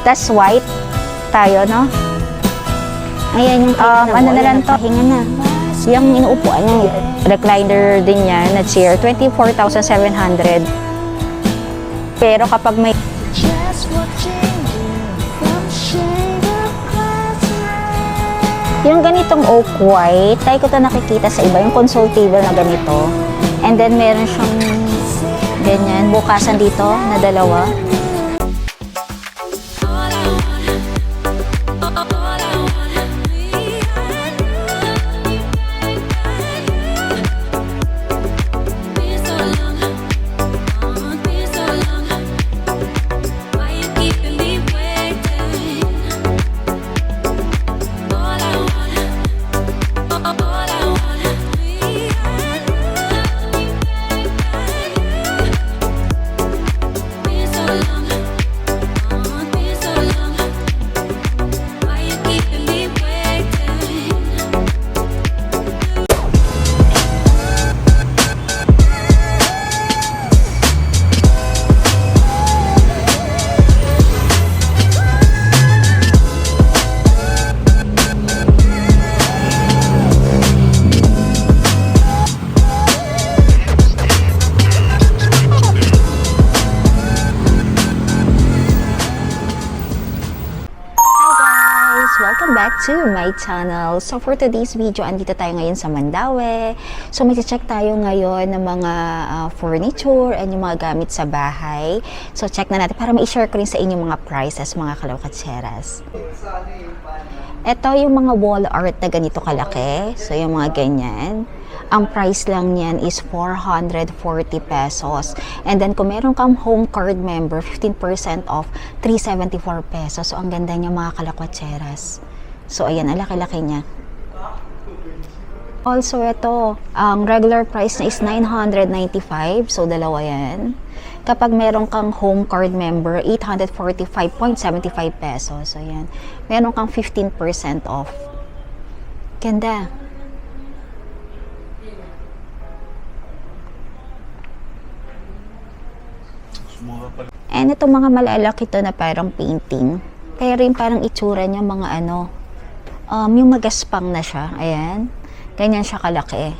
Tas white tayo, no? Ayan yung ano na lang to, hinga na. Yung inuupuan niya, recliner din yan na chair, 24,700. Pero kapag may yung ganitong oak white, tayo ko ito nakikita sa iba, yung console table na ganito. And then meron siyang ganyan, bukasan dito na dalawa. Welcome back to my channel. So for today's video, andito tayo ngayon sa Mandaue. So may check tayo ngayon ng mga furniture and yung mga gamit sa bahay. So check na natin para ma-share ko rin sa inyo mga prices, mga kalawkatseras. Ito yung mga wall art na ganito kalaki. So yung mga ganyan. Ang price lang niyan is 440 pesos. And then kung meron kang home card member, 15% off, 374 pesos. So ang ganda niya mga kalakwatseras. So ayan, ang laki-laki niya. Also ito, ang regular price na is 995. So dalawa yan. Kapag meron kang home card member, 845.75 pesos. So ayan, meron kang 15% off. Ganda. And itong mga malalaki to na parang painting. Pero yung parang itsura niya mga ano, yung magaspang na siya. Ayan. Ganyan siya kalaki.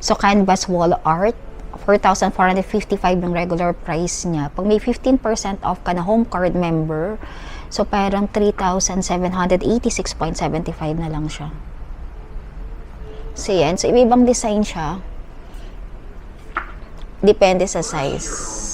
So canvas wall art, 4,455 yung regular price niya. Pag may 15% off ka na home card member, so parang 3,786.75 na lang siya. So yan. So iba-ibang design siya. Depende sa size.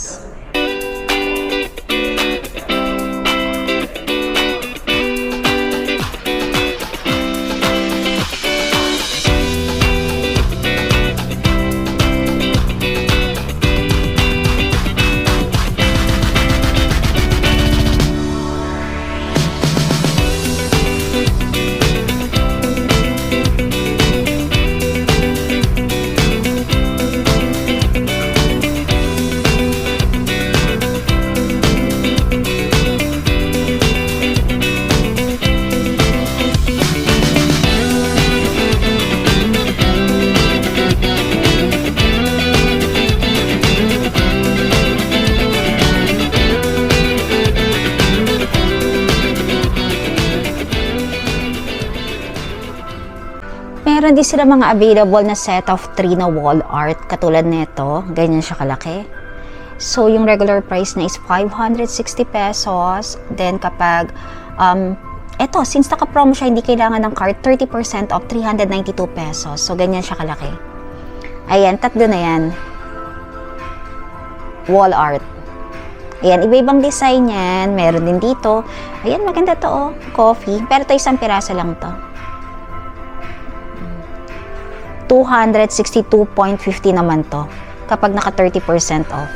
Meron din sila mga available na set of 3 na wall art. Katulad nito, ganyan siya kalaki. So, yung regular price na is 560 pesos. Then, kapag, eto, since naka-promo siya, hindi kailangan ng card, 30% off, 392 pesos. So, ganyan siya kalaki. Ayan, tatlo na yan. Wall art. Ayan, iba-ibang design yan. Meron din dito. Ayan, maganda to, oh. Coffee. Pero ito isang piraso lang to. 262.50 naman to kapag naka 30% off.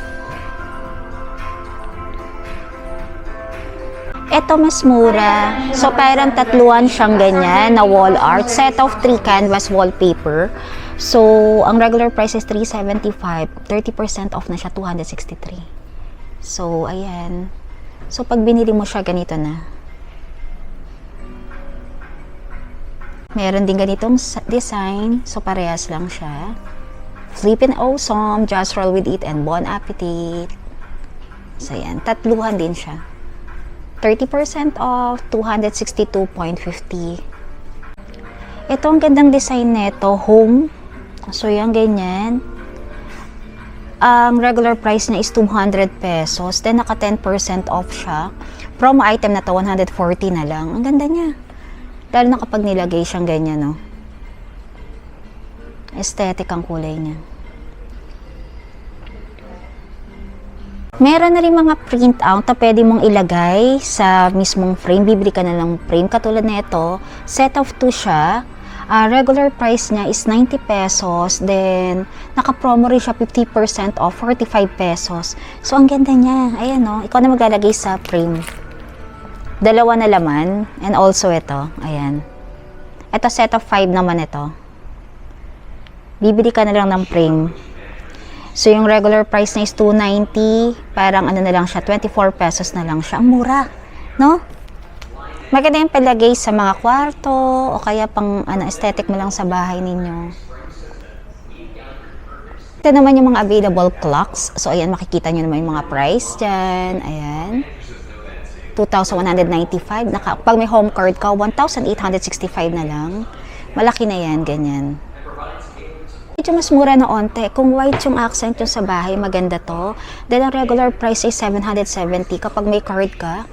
Ito mas mura. So parang tatluan siyang ganyan na wall art. Set of 3 canvas wallpaper. So ang regular price is 375. 30% off na siya, 263. So ayan. So pag binili mo siya, ganito na. Meron din ganitong design. So, parehas lang siya. Flippin' awesome. Just roll with it and bon appetit. So, yan. Tatluhan din siya. 30% off, 262.50. Ito ang gandang design nito, home. So, yan, ganyan. Ang regular price niya is 200 pesos. Then, naka 10% off siya. Promo item na to, 140 na lang. Ang ganda niya. Lalo na kapag nilagay siyang ganyan, no? Aesthetic ang kulay niya. Meron na rin mga print out na pwede mong ilagay sa mismong frame. Bibili ka na ng frame. Katulad na ito, set of 2 siya. Regular price niya is 90 pesos. Then, naka-promo rin siya 50% off, 45 pesos. So, ang ganda niya. Ayan, no? Ikaw na maglalagay sa frame. Dalawa na laman. And also ito. Ayan. Ito, set of 5 naman ito. Bibili ka na lang ng frame. So, yung regular price na is 290. Parang ano na lang siya, 24 pesos na lang siya. Ang mura, no? Maganda yung palagay sa mga kwarto o kaya pang aesthetic mo lang sa bahay ninyo. Ito naman yung mga available clocks. So, ayan, makikita nyo naman yung mga price dyan. Ayan. 2,195. Pag may home card ka, 1,865 na lang. Malaki na yan, ganyan. Medyo mas mura na onte. Kung white yung accent yung sa bahay, maganda to. Then, ang regular price ay 770. Kapag may card ka,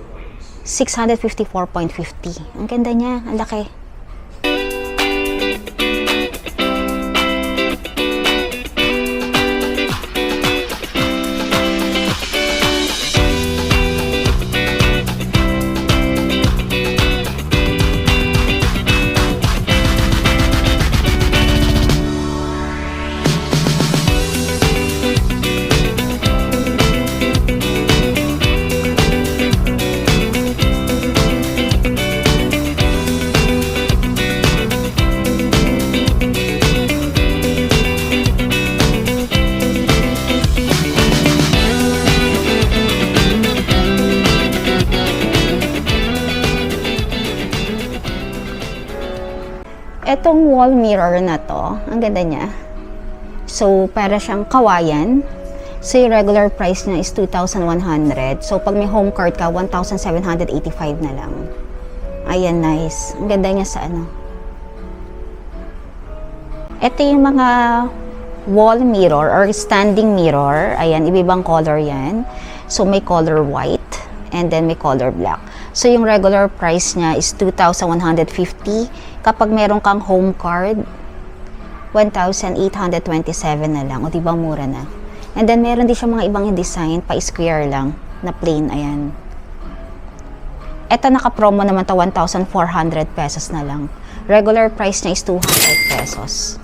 654.50. Ang ganda niya. Ang laki. Etong wall mirror na to, ang ganda niya. So, para siyang kawayan. So, yung regular price niya is 2,100. So, pag may home card ka, 1,785 na lang. Ayan, nice. Ang ganda niya sa ano. Ito yung mga wall mirror or standing mirror. Ayan, ibibang color yan. So, may color white and then may color black. So, yung regular price niya is 2,150. Kapag meron kang home card, 1,827 na lang. O, diba mura na? And then, meron din siya mga ibang design, pa-square lang, na plain, ayan. Ito, naka-promo naman to 1,400 pesos na lang. Regular price niya is 200 pesos.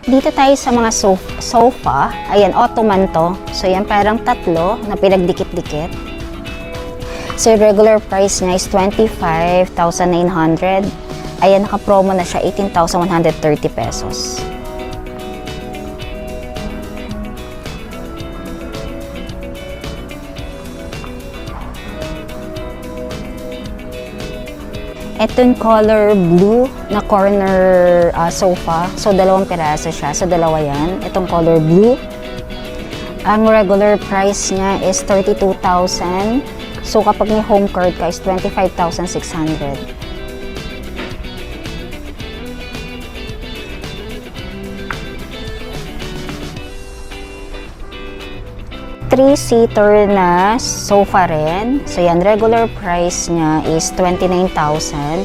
Dito tayo sa mga sofa. Ayan, ottoman to. So, yan parang tatlo na pinagdikit-dikit. So, yung regular price niya is 25,900. Ayan, naka-promo na siya, 18,130 pesos. Ito yung color blue na corner sofa. So, dalawang piraso siya. So, dalawa yan. Itong color blue. Ang regular price niya is 32,000. So, kapag may home card ka is 25,600. Three-seater na sofa rin. So, yan, regular price niya is 29,000.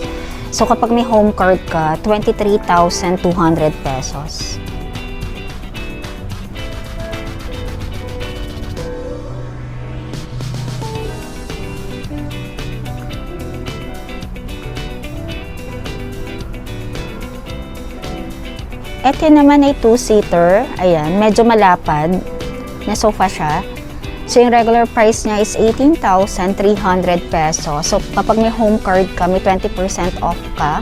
So, kapag may home card ka, 23,200 pesos. Ito naman ay two-seater. Ayan, medyo malapad na sofa siya. So, yung regular price niya is 18,300 pesos. So, kapag may home card ka, may 20% off ka,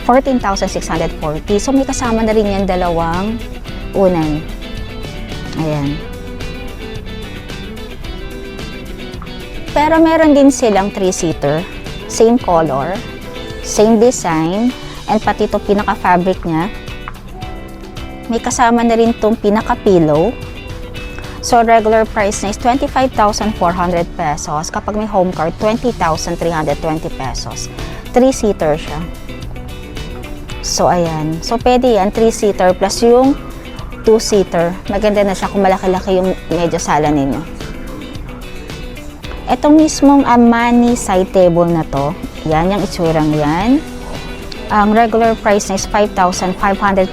14,640. So, may kasama na rin yan dalawang unan. Ayan. Pero meron din silang 3-seater. Same color, same design. And pati ito pinaka-fabric niya. May kasama na rin itong pinaka-pillow. So, regular price niya is 25,400 pesos. Kapag may home card, 20,320 pesos. 3-seater siya. So, ayan. So, pwede yan, 3-seater plus yung 2-seater. Maganda na siya kung malaki-laki yung medyo sala ninyo. Itong mismong Amani side table na to, yan, yung itsurang yan. Ang regular price niya is 5,500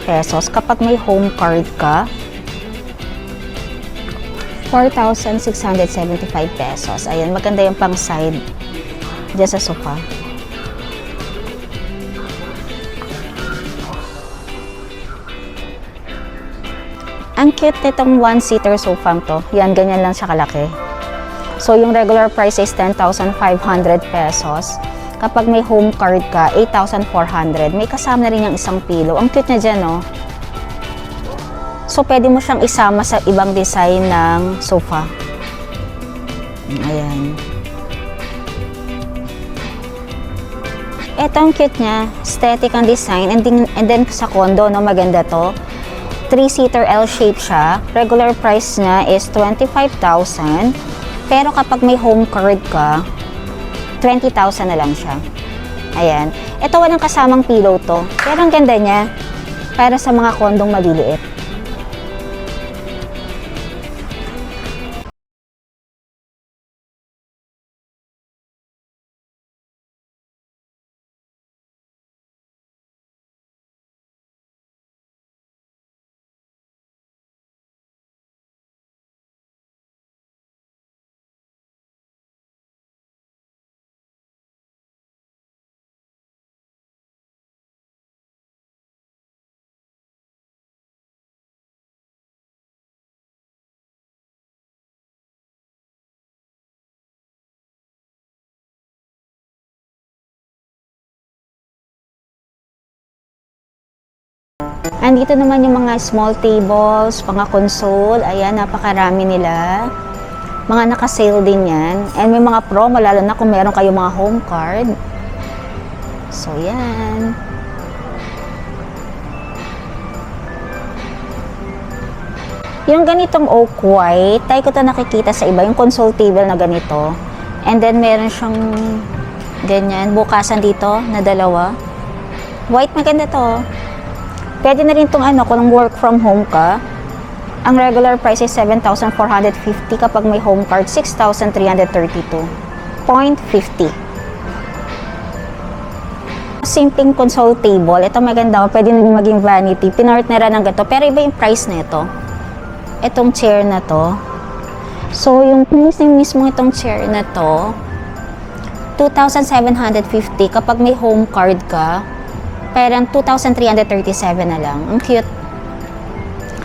pesos. Kapag may home card ka, 4,675 pesos. Ayan, maganda yung pang side dyan sa sofa. Ang cute nitong 1-seater sofa to. Yan, ganyan lang siya kalaki. So, yung regular price is 10,500 pesos. Kapag may home card ka, 8,400. May kasama na rin yung isang pillow. Ang cute niya dyan, no? So, pwede mo siyang isama sa ibang design ng sofa. Ayan. Ito ang cute niya. Aesthetic ang design. And then sa condo, no, maganda to. 3-seater L-shape siya. Regular price niya is 25,000. Pero kapag may home card ka, 20,000 na lang siya. Ayan. Ito walang kasamang pillow to. Pero ang ganda niya. Para sa mga kondong maliliit. Andito naman yung mga small tables, mga console. Ayan, napakarami nila. Mga naka-sale din yan. And may mga promo, lalo na kung meron kayo mga home card. So, yan. Yung ganitong oak white, tayo ko ito nakikita sa iba, yung console table na ganito. And then, meron siyang ganyan, bukasan dito na dalawa. White, maganda to. Pwede na rin itong kung work from home ka. Ang regular price is 7,450. Kapag may home card, 6,332.50. Simpleng console table. Ito maganda. Pwede na maging vanity. Pinartneran ng gato. Pero iba yung price na ito. Itong chair na to. So, yung mismo itong chair na to, 2,750. Kapag may home card ka, parang 2,337 na lang. Ang cute.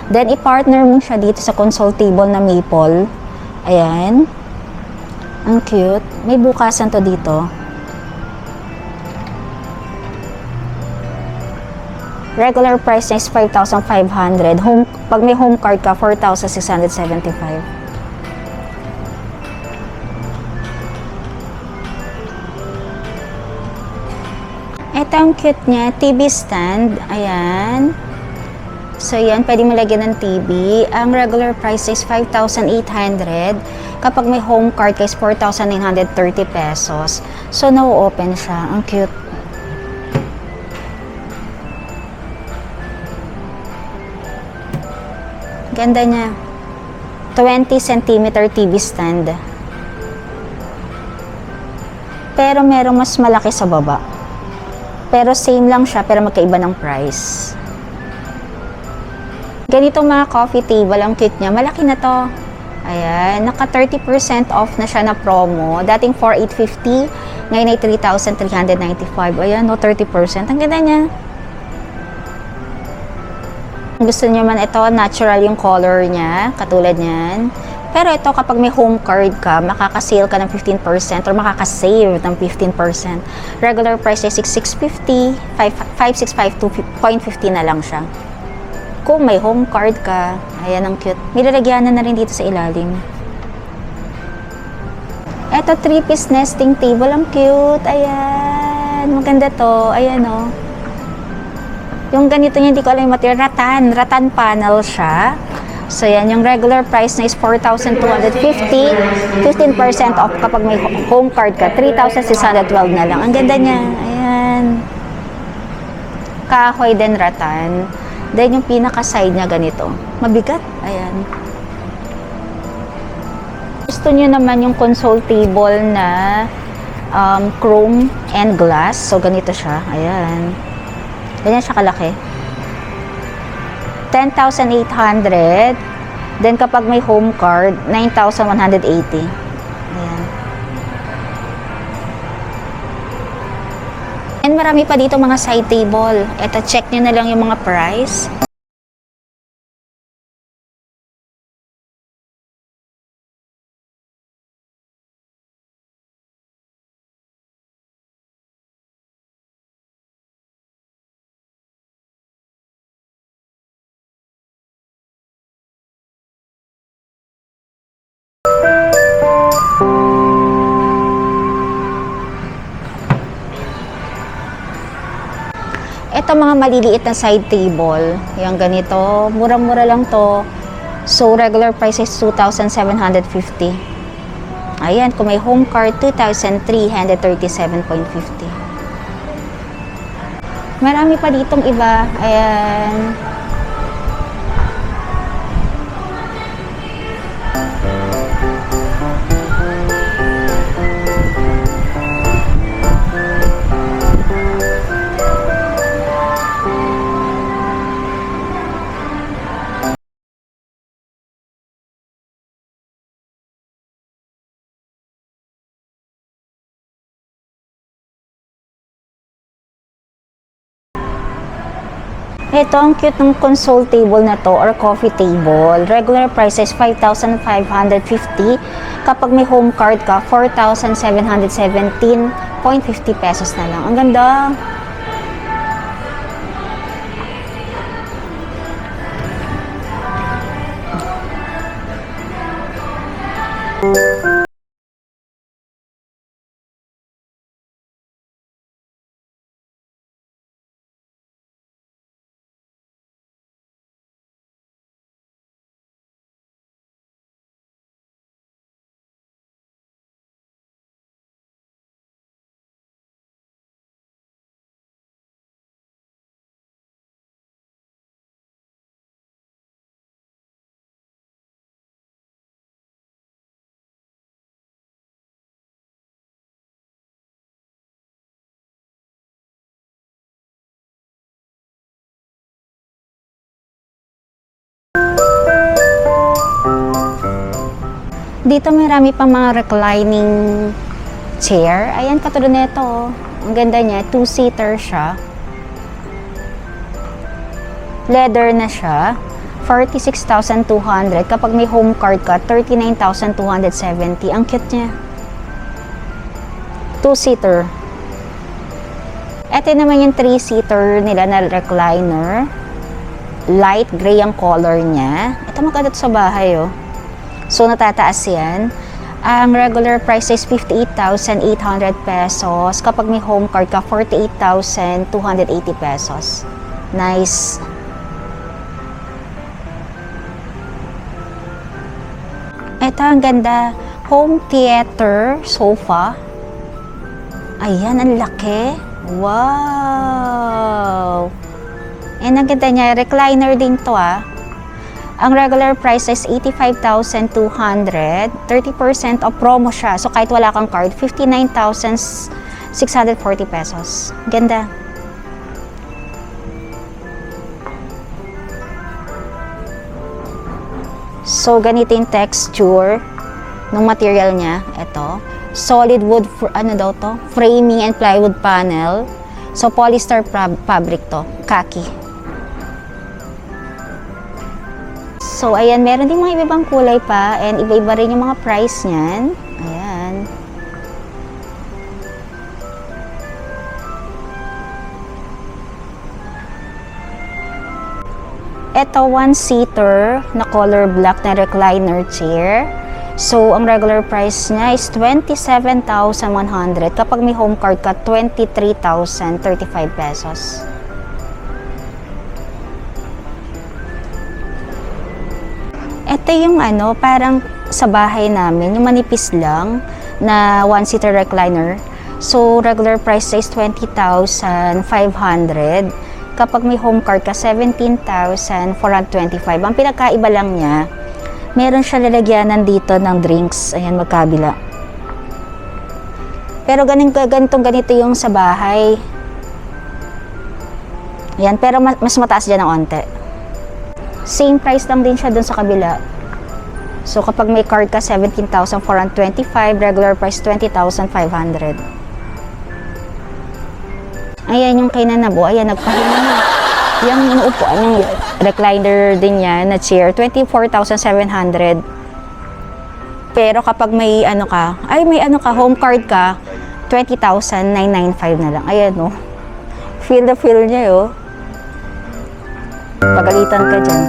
Then, i-partner mo siya dito sa console table na maple. Ayan. Ang cute. May bukasan to dito. Regular price niya is 5,500. Pag may home card ka, 4,675. Ito ang cute niya, TV stand. Ayan. So, yan. Pwede mo lagyan ng TV. Ang regular price is 5,800. Kapag may home card ka is 4,930 pesos. So, na-open siya. Ang cute. Ganda niya. 20 cm TV stand. Pero merong mas malaki sa baba. Pero same lang siya, pero magkaiba ng price. Ganito mga coffee table, ang cute niya. Malaki na to. Ayan, naka 30% off na siya na promo. Dating 4,850, ngayon ay 3,395. Ayan, no, 30%. Ang ganda niya. Gusto niyo man ito, natural yung color niya, katulad niyan. Pero ito, kapag may home card ka, makakasale ka ng 15% or makakasave ng 15%. Regular price ay 6,650, 5,652.50 na lang siya. Kung may home card ka, ayan ang cute. May lalagyanan na rin dito sa ilalim. Ito, 3-piece nesting table, ang cute. Ayan, maganda to. Ayan o. Yung ganito niya, hindi ko alam yung material. Rattan panel siya. So, yan. Yung regular price na is 4,250. 15% off kapag may home card ka. 3,612 na lang. Ang ganda niya. Ayan. Kahoy din rattan. Then, yung pinaka-side niya ganito. Mabigat. Ayan. Gusto niyo naman yung console table na chrome and glass. So, ganito siya. Ayan. Ganyan siya kalaki. 10,800. Then, kapag may home card, 9,180. Ayan. And marami pa dito mga side table. Ito, check nyo na lang yung mga price. Ito mga maliliit na side table. Yung ganito. Murang-mura lang to. So, regular price is 2,750. Ayan. Kung may home card, 2,337.50. Marami pa ditong iba. Ayan. Ito, ang cute ng console table na to or coffee table. Regular price is 5,550. Kapag may home card ka, 4,717.50 pesos na lang. Ang ganda. Dito marami pang mga reclining chair. Ayan, katulad nito. Oh. Ang ganda niya. 2-seater siya. Leather na siya. 46,200. Kapag may home card ka, 39,270. Ang cute niya. 2-seater. Ito naman yung 3-seater nila na recliner. Light gray ang color niya. Ito maganda sa bahay, oh. So, natataas yan. Ang regular price is 58,800 pesos. Kapag may home card ka, 48,280 pesos. Nice. Ito, ang ganda. Home theater sofa. Ayan, ang laki. Wow! And ang ganda niya. Recliner din to, ah. Ang regular price is 85,200. 30% of promo siya. So, kahit wala kang card, 59,640 pesos. Ganda. So, ganito yung texture ng material niya. Ito. Solid wood, framing and plywood panel. So, polyester fabric to. Khaki. So, ayan, meron din mga ibang kulay pa and iba-iba rin yung mga price niyan. Ayan. Ito, 1-seater na color black na recliner chair. So, ang regular price niya is 27,100. Kapag may home card ka, 23,035 pesos. Ito yung ano, parang sa bahay namin, yung manipis lang na one-seater recliner. So, regular price is 20,500. Kapag may home card ka, 17,425. Ang pinakaiba lang niya, meron siya lalagyanan dito ng drinks. Ayan, magkabila. Pero ganito yung sa bahay. Ayan, pero mas mataas dyan ng onte. Same price lang din siya dun sa kabila. So, kapag may card ka, 17,425. Regular price, 20,500. Ayan yung kay Nanabo. Ayan, nagpahinga na. Yung inuupuan, yung recliner din yan na chair, 24,700. Pero kapag may ano ka, home card ka, 20,995 na lang. Ayan, no. Feel niya, oh. Pagalitan ka dyan.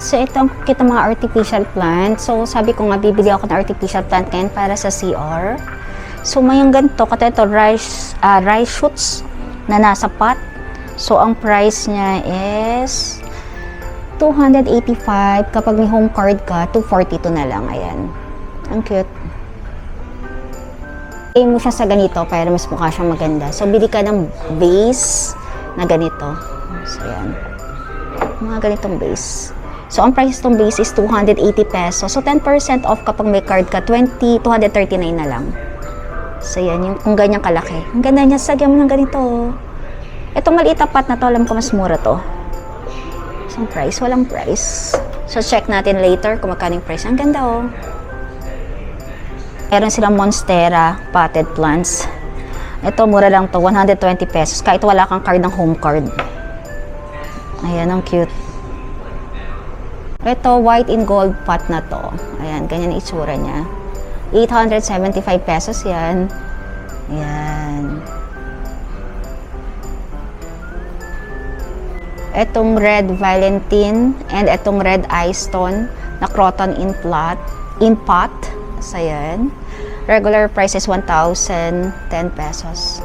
So, ito kita mga artificial plant. So, sabi ko nga, bibili ako ng artificial plant ngayon para sa CR. So, may yung ganito, kata ito, rice shoots na nasa pot. So, ang price niya is 285. Kapag may home card ka, 242 na lang. Ayan. Ang cute. Aim mo siya sa ganito para mas mukha siyang maganda. So, bili ka ng base na ganito. So, ayan. Mga ganitong base. So, ang price itong base is 280 pesos. So, 10% off kapag may card ka, 239 na lang. So, yan, yung kung ganyang kalaki. Ang ganda niya, sagyan mo ng ganito. Itong maliit na pot na to, alam ko mas mura to. So, price, walang price. So, check natin later kung magkano yung price. Ang ganda, oh. Meron silang Monstera potted plants. Ito, mura lang to, 120 pesos. Kahit wala kang card ng home card. Ayan, ang cute. Ito, white in gold pot na to. Ayan, ganyan ang itsura niya. 875 pesos yan. Ayan. Itong red Valentine and itong red ice stone na croton in pot. So, ayan. Regular price is 1,010 pesos.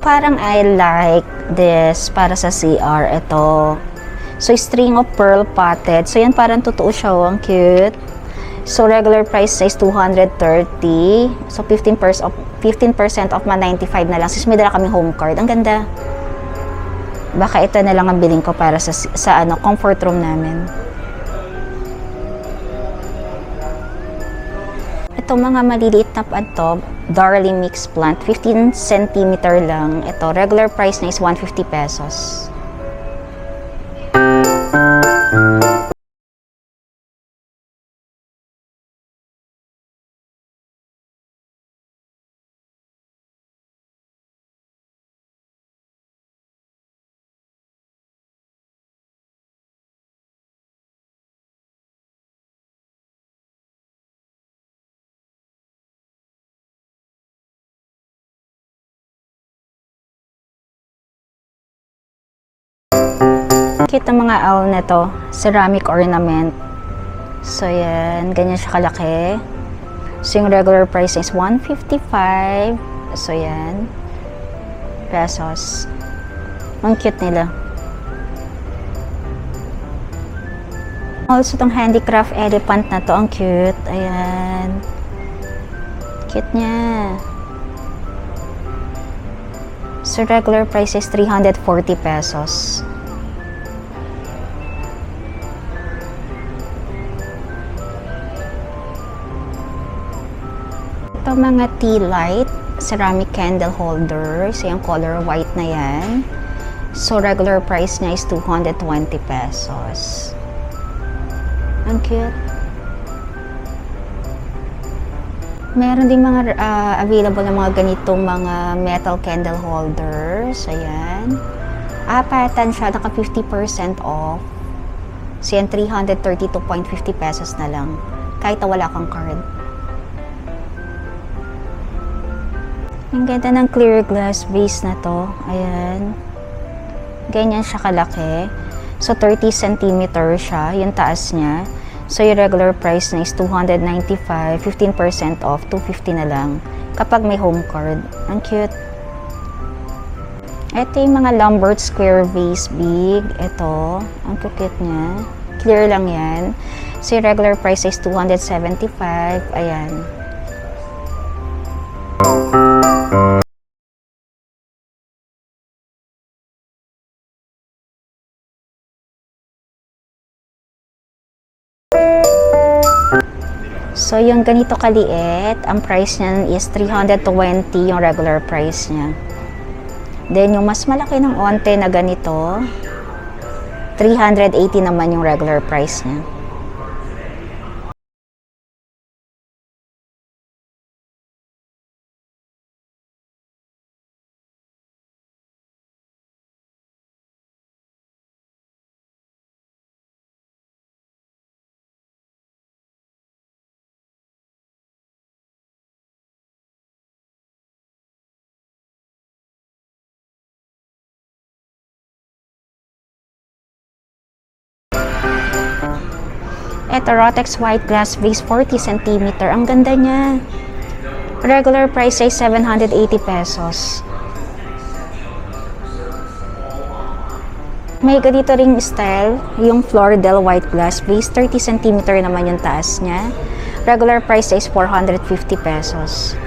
Parang I like this para sa CR. Ito. So, string of pearl potted. So, yan parang totoo siya. Oh. Ang cute. So, regular price is 230. So, 15% off ma 95 na lang. Since may dala kami home card. Ang ganda. Baka ito na lang ang biling ko para sa comfort room namin. Itong mga maliliit na to, Darling Mix Plant, 15 cm lang. Ito, regular price na is 150 pesos. Cute ang mga owl na to, ceramic ornament. So, yan. Ganyan siya kalaki. So, yung regular price is 155. So, yan. Pesos. Ang cute nila. Also, itong handicraft elephant na to, ang cute. Ayan. Cute niya. So, regular price is 340 pesos. Ito mga tea light, ceramic candle holder. So, yung color white na yan. So, regular price niya is 220 pesos. Ang cute. Meron din mga available na mga ganitong mga metal candle holders. Ayan. Apatan siya, naka 50% off. So yan, 332.50 pesos na lang. Kahit na wala kang card. Ang ganda ng clear glass vase na to. Ayan. Ganyan siya kalaki. So 30 cm siya, yung taas niya. So yung regular price na is 295, 15% off, 250 na lang. Kapag may home card. Ang cute. Ito yung mga Lombard Square Vase Big. Ito. Ang cute niya. Clear lang yan. So yung regular price is 275. Ayan. So, yung ganito kaliit, ang price niyan is 320 yung regular price niya. Then, yung mas malaki ng onte na ganito, 380 naman yung regular price niya. Ito, Rotex White Glass Vase, 40 cm. Ang ganda niya. Regular price ay 780 pesos. May ganito ring style, yung Floridel White Glass Vase, 30 cm naman yung taas niya. Regular price is 450 pesos.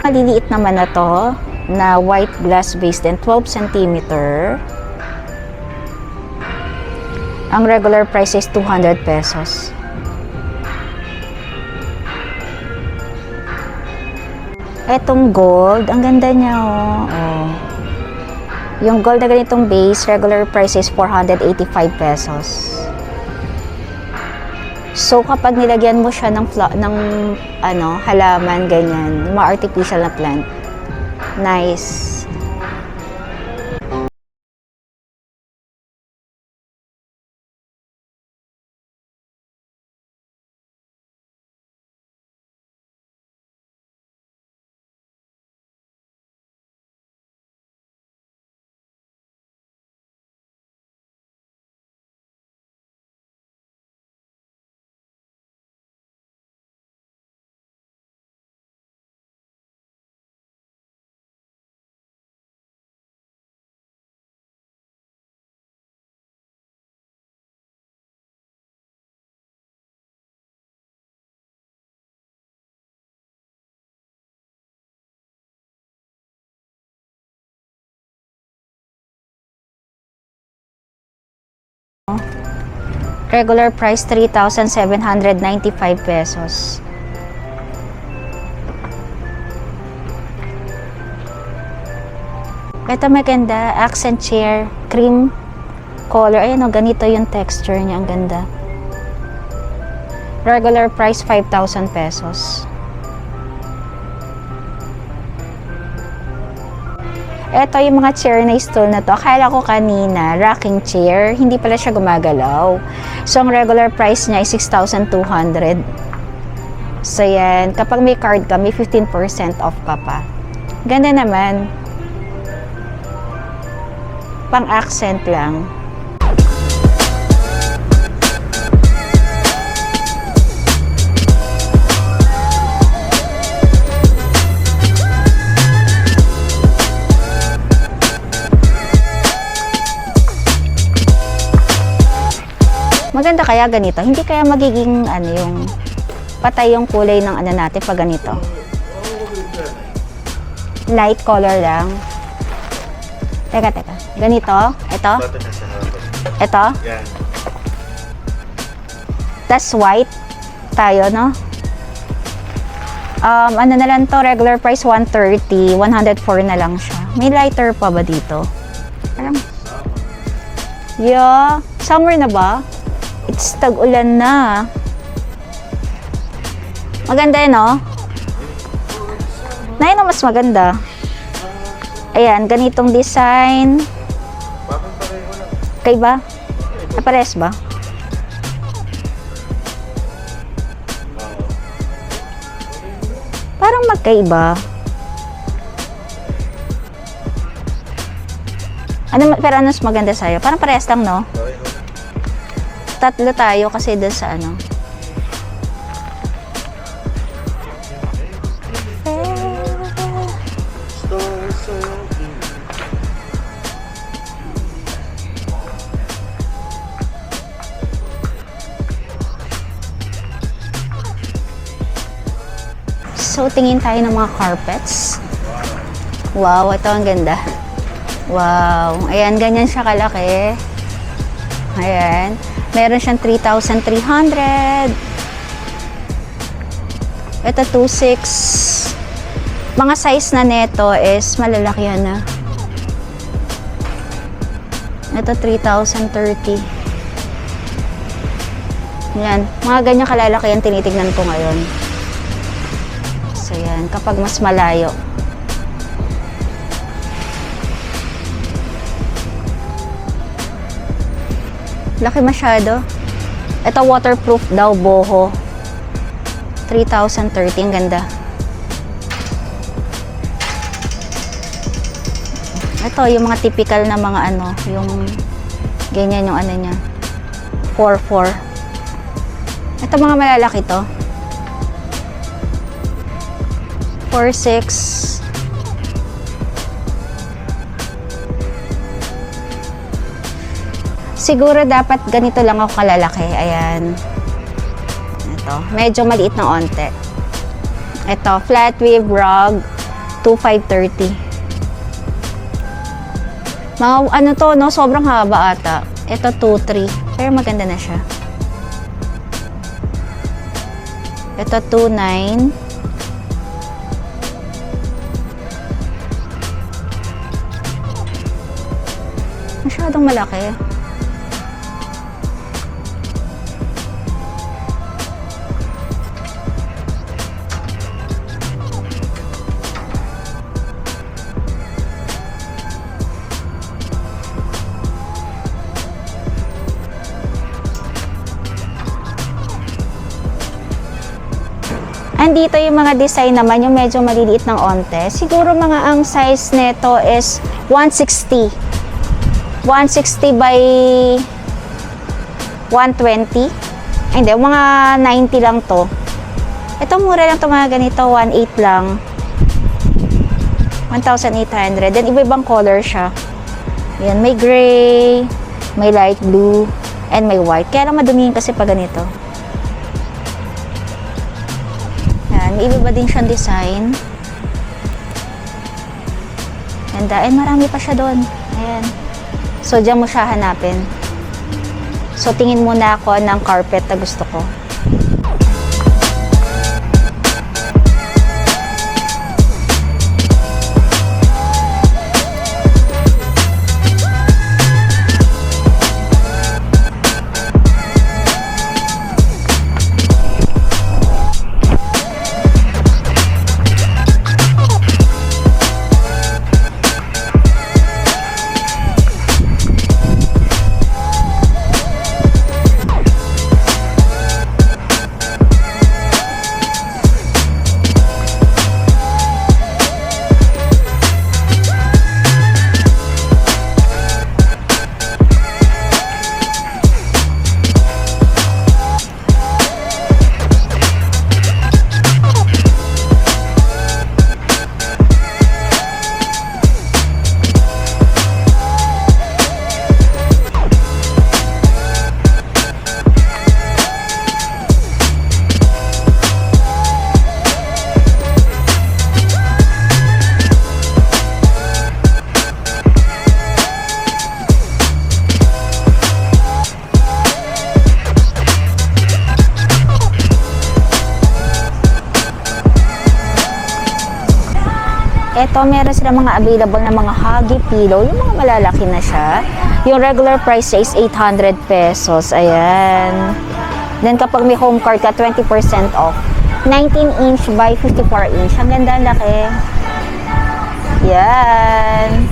Maliliit naman na to, na white glass vase din, 12 cm. Ang regular price is 200 pesos. Etong gold, ang ganda niya oh. Yung gold na ganitong base, regular price is 485 pesos. So kapag nilagyan mo siya ng halaman ganyan, yung mga artificial na plant. Nice. Regular price 3,795 pesos. Ito maganda, accent chair, cream color. Ayan o, ganito yung texture niya, ang ganda. Regular price 5,000 pesos. Ito yung mga chair na stool na to. Akala ko kanina, rocking chair. Hindi pala siya gumagalaw. So, ang regular price niya ay 6,200. So, yan. Kapag may card ka, may 15% off ka pa. Ganda naman. Pang-accent lang. Maganda kaya ganito. Hindi kaya magiging yung patay yung kulay ng natin pag ganito. Light color lang. Teka. Ganito. Ito. Ito. That's white tayo, no? Ano na lang to, regular price 130, 104 na lang siya. May lighter pa ba dito? Parang, yeah, summer na ba? It's tag-ulan na. Maganda yun, no? Na yun ang mas maganda. Ayan, ganitong design. Magkaiba? Pares ba? Parang magkaiba. Pero ano mas maganda sa'yo? Parang parehas lang, no? Tatlo tayo kasi doon sa ano. So, tingin tayo ng mga carpets. Wow, ito ang ganda. Wow. Ayan, ganyan siya kalaki. Ayan. Meron siyang 3,300. Ito, 2,600. Mga size na neto is malalaki yan na. Ito, 3,030. Yan. Mga ganyan kalalaki yan tinitignan ko ngayon. So, yan. Kapag mas malayo. Laki masyado. Ito, waterproof daw, boho. 3,030. Ang ganda. Ito, yung mga typical na mga ano, yung ganyan yung ano niya. 4,400. Ito, mga malalaki to. 4,600. Siguro dapat ganito lang ako kalalaki. Ayan. Ito. Medyo maliit ng onte. Ito. Flat weave rug. 2,530. Mga ano to, no? Sobrang haba ata. Ito 2,300. Pero maganda na siya. Ito 2,900. Masyadong malaki. Andito yung mga design naman, yung medyo maliliit ng onte. Siguro mga ang size nito is 160. 160 by 120. Ay, hindi, mga 90 lang to. Ito mura lang to, mga ganito, 1,800 lang. 1,800. Then iba-ibang color siya. Yan, may gray, may light blue, and may white. Kaya lang madumihin kasi pag ganito. May iba din siyang design. Ganda. And marami pa siya doon. Ayan. So, dyan mo siya hanapin. So, tingin muna ako ng carpet na gusto ko. Ito, meron sila mga available na mga huggy pillow. Yung mga malalaki na siya. Yung regular price is 800 pesos. Ayan. Then, kapag may home card ka, 20% off. 19 inch by 54 inch. Ang ganda, laki. Yan.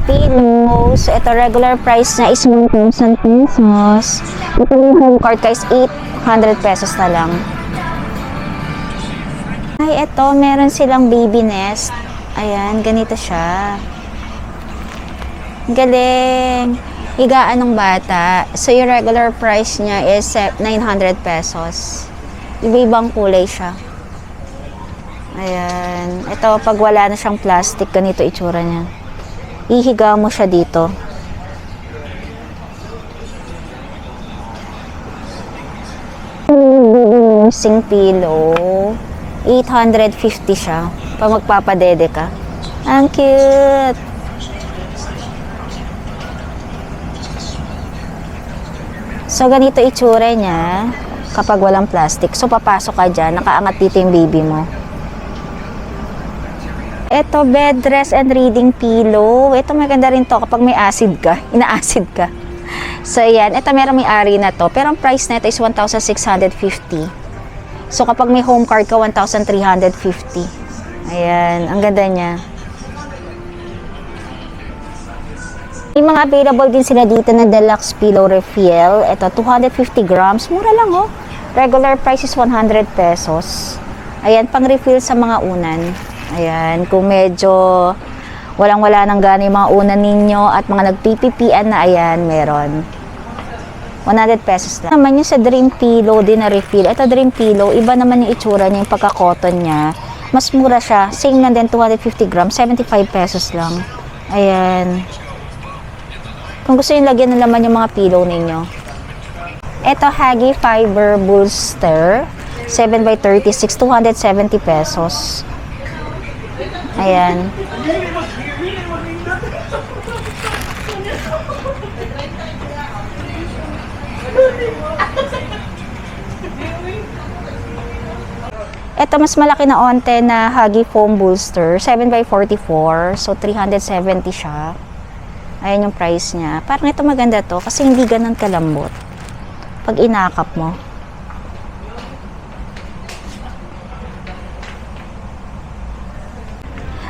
Pillows. Ito, regular price niya is 1,000 pesos. Ito yung home card guys, 800 pesos na lang. Ay, ito, meron silang baby nest. Ayan, ganito siya. Galing. Higaan ng bata. So, yung regular price niya is 900 pesos. Iba-ibang kulay siya. Ayan. Ito, pag wala na siyang plastic, ganito itsura niya. Ihiga mo siya dito. Nursing pillow. 850 siya. Pag magpapadede ka. Ang cute! So, ganito itsura niya kapag walang plastic. So, papasok ka dyan. Nakaangat dito yung baby mo. Ito, bed rest and reading pillow. Ito, maganda rin to kapag may acid ka. Ina-acid ka. So, yan. Ito, meron may-ari na to. Pero ang price na ito is 1,650. So, kapag may home card ka, 1,350. Ayan. Ang ganda niya. May mga available din sila dito na deluxe pillow refill. Ito, 250 grams. Mura lang, oh. Regular price is 100 pesos. Ayan, pang refill sa mga unan. Ayan, kung medyo walang-wala nang gana yung mga unan ninyo at mga nagpipipian na, ayan, meron. 100 pesos lang. Naman yung sa Dream Pillow din na refill. Ito, Dream Pillow, iba naman yung itsura niya, yung pagka-cotton niya. Mas mura siya. Same lang din, 250 grams, 75 pesos lang. Ayan. Kung gusto nyo lagyan ng laman yung mga pillow ninyo. Ito, Huggy Fiber Bolster. 7x36, 270 pesos. Ayan. Ito, mas malaki na onte na Huggy Foam Bolster. 7x44, so 370 siya. Ayan yung price niya. Parang ito maganda to kasi hindi ganun kalambot pag inakap mo.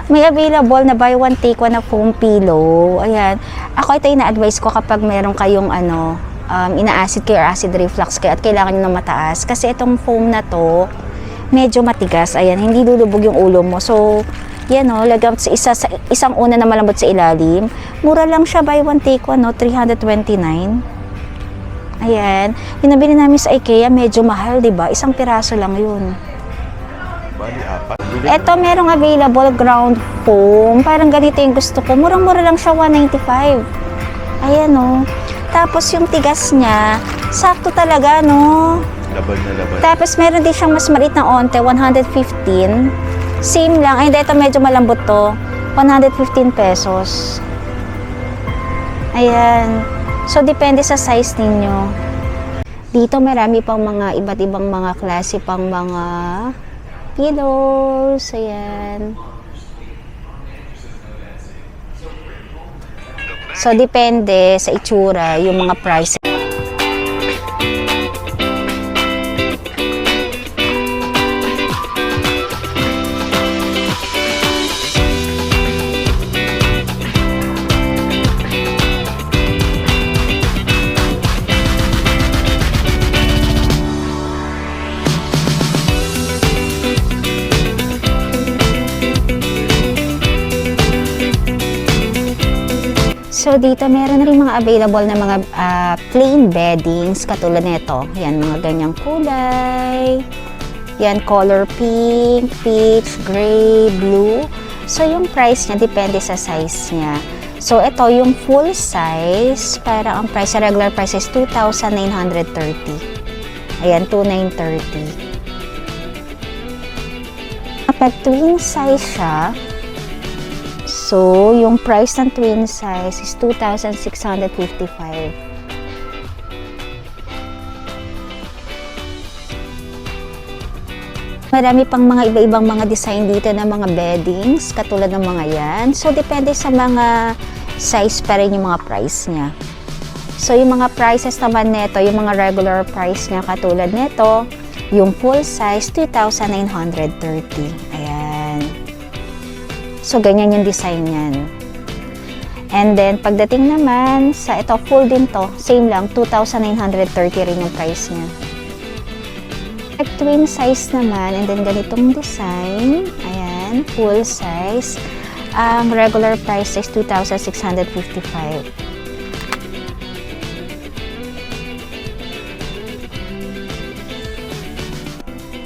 May available na buy one take one na foam pillow. Ayan. Ako ito ina-advise ko kapag meron kayong ina-acid kayo or acid reflux kayo at kailangan nyo ng mataas. Kasi itong foam na to, medyo matigas. Ayan, hindi lulubog yung ulo mo. So, yan o, lagam sa isang una na malambot sa ilalim. Mura lang siya, buy one take one, no? 329. Ayan. Yung nabili namin sa IKEA, medyo mahal, diba? Isang piraso lang yun. Bali, apat. Ito, merong available ground foam. Parang ganito yung gusto ko. Murang-mura lang siya, 195. Ayan o. Tapos yung tigas niya, sakto talaga, no? Laban na laban. Tapos meron din siyang mas maliit na onte, 115. Same lang. Ay, ito medyo malambot to. 115 pesos. Ayan. So, depende sa size ninyo. Dito, marami pang mga iba't ibang mga klase pang mga pillows. Ayan. So, depende sa itsura, yung mga price. So, dito meron na rin mga available na mga plain beddings katulad nito. Yan, mga ganyang kulay. Yan, color pink, peach, gray, blue. So, yung price niya depende sa size niya. So, ito yung full size. Para ang price, regular price is 2,930. Ayan, 2,930. Kapag twin size siya, so, yung price ng twin size is 2,655. Marami pang mga iba-ibang mga design dito na mga beddings, katulad ng mga yan. So, depende sa mga size pa rin yung mga price niya. So, yung mga prices naman nito, yung mga regular price niya katulad nito, yung full size, 2,930. Ayan. So, ganyan yung design niyan. And then, pagdating naman sa ito, full din to. Same lang, 2,930 rin yung price niya. Twin size naman, and then ganitong design. Ayan, full size. Ang regular price is 2,655.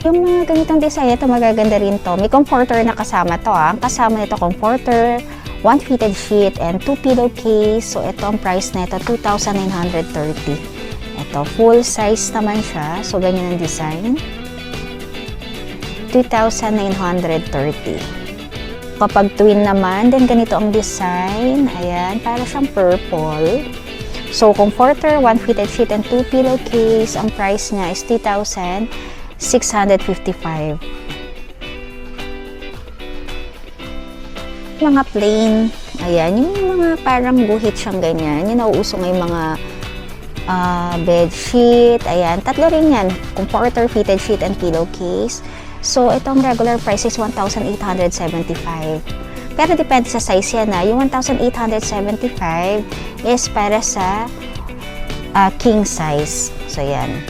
Yung mga ganitong design, ito magaganda rin to. May comforter na kasama to. Ang kasama nito comforter, 1 fitted sheet, and 2 pillowcase. So, ito ang price na ito, 2,930. Ito, full size naman siya. So, ganyan ang design. 2,930. Kapag twin naman, then ganito ang design. Ayan, para siyang purple. So, comforter, 1 fitted sheet, and 2 pillowcase. Ang price niya is 2,655. Mga plain, ayan, yung mga parang guhit siyang ganyan. Yung nauuso ngayong mga bed sheet, ayan, tatlo rin yan. Comforter, fitted sheet, and pillowcase. So, itong regular price is 1,875. Pero depende sa size yan na. Yung 1,875 is para sa king size. So, yan.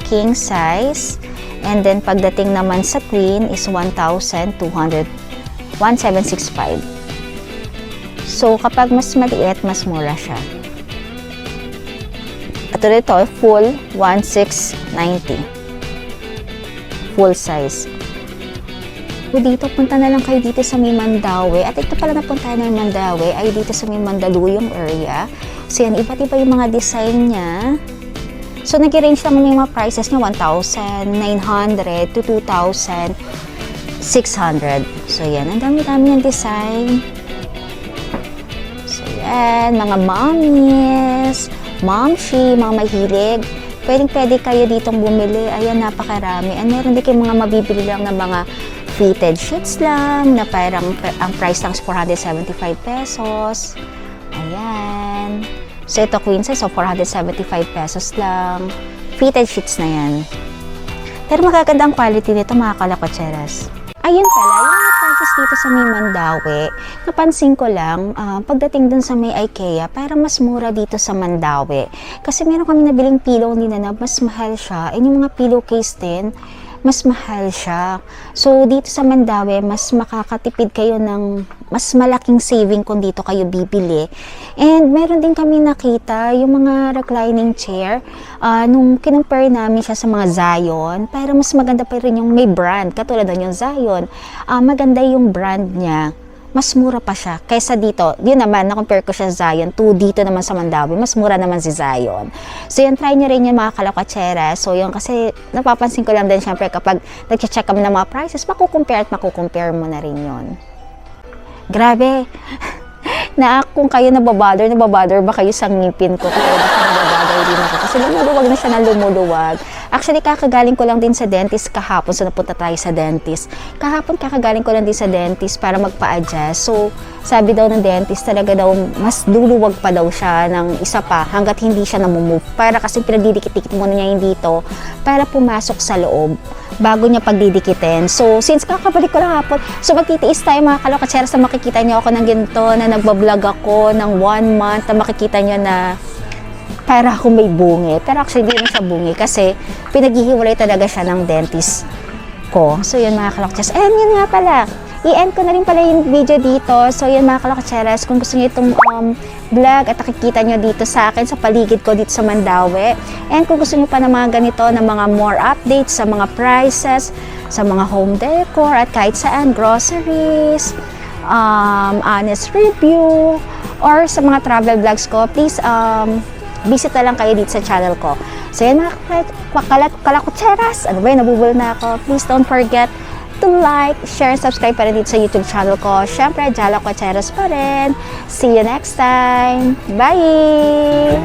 King size. And then, pagdating naman sa queen is 1,765. So, kapag mas maliit, mas mura siya. Ito dito, full, 1,690. Full size. So, dito, punta na lang kayo dito sa may Mandaue. At ito pala napunta ng Mandaue ay dito sa may Mandaluyong area. So, yan, iba't iba yung mga design niya. So, nag-range lang yung mga prices niya, 1,900 to 2,600. So, yan. Ang dami-dami yung design. So, yan. Mga mommies, momshi, mga mahilig. Pwedeng-pwede kayo ditong bumili. Ayan, napakarami. And meron din kayo mga mabibili lang ng mga fitted sheets lang na parang ang price lang is 475 pesos. Ayan. So, ito queen size, so 475 pesos lang. Fitted sheets na yan. Pero magaganda ang quality nito, mga kalakotseras. Ayun pala, yung mga prices dito sa may Mandaue, napansin ko lang, pagdating dun sa may IKEA, parang mas mura dito sa Mandaue. Kasi meron kami nabiling pillow nila na mas mahal siya. And yung mga pillowcase din, mas mahal siya. So, dito sa Mandaue, mas makakatipid kayo ng mas malaking saving kung dito kayo bibili. And meron din kami nakita yung mga reclining chair. Nung kinumpare namin siya sa mga Zion, pero mas maganda pa rin yung may brand. Katulad nun yung Zion. Maganda yung brand niya. Mas mura pa siya kaysa dito. Yun naman, na-compare ko siya sa Zion to dito naman sa Mandaue. Mas mura naman si Zion. So, yan, try nyo rin yan mga kalakwatsera. So, yun, kasi napapansin ko lang din syempre kapag nag-check kami ng mga prices, makukompare mo na rin yun. Grabe. Kung kayo nababother ba kayo sa ngipin ko? Kaya nababother din ako. Kasi lumuluwag na siya na lumuluwag. Actually, kakagaling ko lang din sa dentist kahapon. So, napunta tayo sa dentist. Kahapon, kakagaling ko lang din sa dentist para magpa-adjust. So, sabi daw ng dentist, talaga daw, mas luluwag pa daw siya ng isa pa hanggat hindi siya namumove. Para kasi pinagdidikit-dikit muna niya yung dito para pumasok sa loob bago niya pagdidikitin. So, since kakabalik ko lang hapon, so magtitiis tayo mga kalokatseras na makikita niyo ako ng ganito, na nagbablog ako ng 1 month, na makikita niyo na para akong may bungi. Pero actually, hindi na siya bungi kasi pinaghihiwalay talaga siya ng dentist ko. So, yun mga kalokatseras. And yun nga pala, i-end ko na rin pala yung video dito. So, yun mga kalokatseras, kung gusto niyo itong vlog at nakikita nyo dito sa akin, sa paligid ko dito sa Mandaue. And kung gusto niyo pa ng mga ganito, ng mga more updates sa mga prices, sa mga home decor, at kahit saan, groceries, honest review, or sa mga travel vlogs ko, please, visit na lang kayo dito sa channel ko. So, yan mga kalakutseras. Ano ba yun? Nabubul na ako. Please don't forget to like, share, and subscribe pa rin dito sa YouTube channel ko. Siyempre, Jalakotseras pa rin. See you next time. Bye!